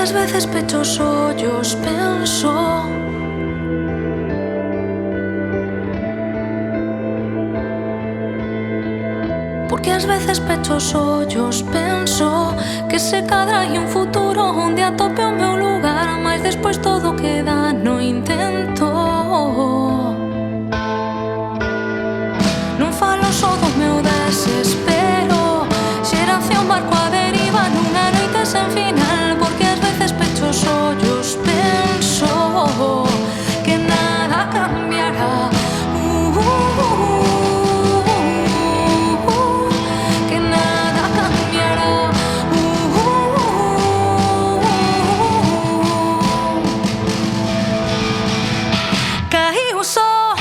ás veces pecho os ollos, penso porque ás veces pecho os ollos, penso que se cadra hai un futuro onde atope o meu lugar, mas despois todo queda no intento. Non falo só do meu desespero, xeración barco a deriva nunha noite sen final, porque ás veces pecho os ollos, penso que nada cambiará. Que nada cambiará. Caí o sol,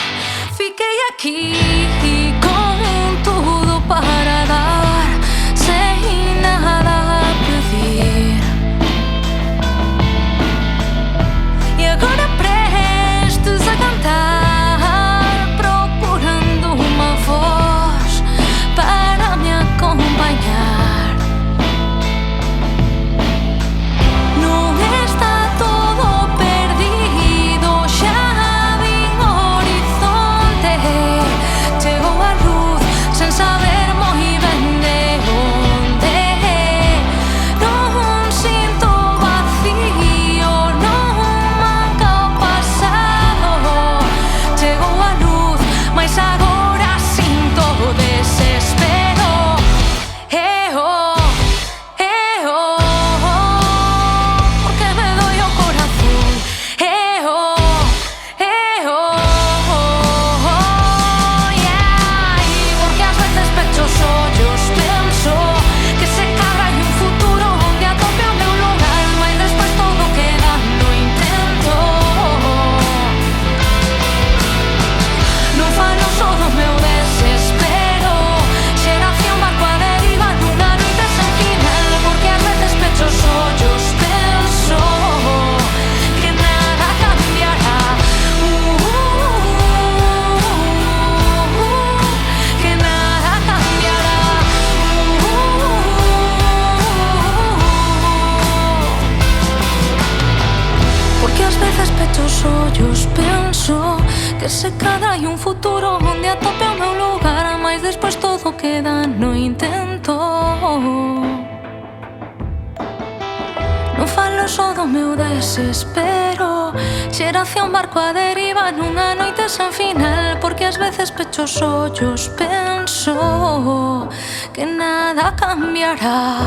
fiquei aquí con tudo para dar, sem nada a pedir. E agora prestes a cantar, procurando uma voz para me acompañar. Non está todo perdido, xa vin o horizonte. Chegou a luz sen saber moi ben de onde. Non sinto vacío, non manca o pasado. Chegou a luz, mais agora sinto desespero. Porque me doi o corazón. Yeah. Porque ás veces pecho os ollos, penso que se cadra hai un futuro onde atope o meu lugar, mas despois todo queda no intento. Non falo só do meu desespero, xeración barco a deriva nunha noite sen final, porque ás veces pecho os ollos, penso que nada cambiará. Que nada cambiará. Porque ás veces pecho os ollos, penso que se cadra hai un futuro onde atope o meu lugar, mas despois todo queda no intento. Non falo só do meu desespero, xeración barco a deriva nunha noite sen final, porque ás veces pecho os ollos, penso que nada cambiará.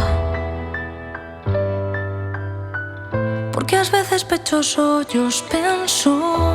Porque ás veces pecho os ollos, penso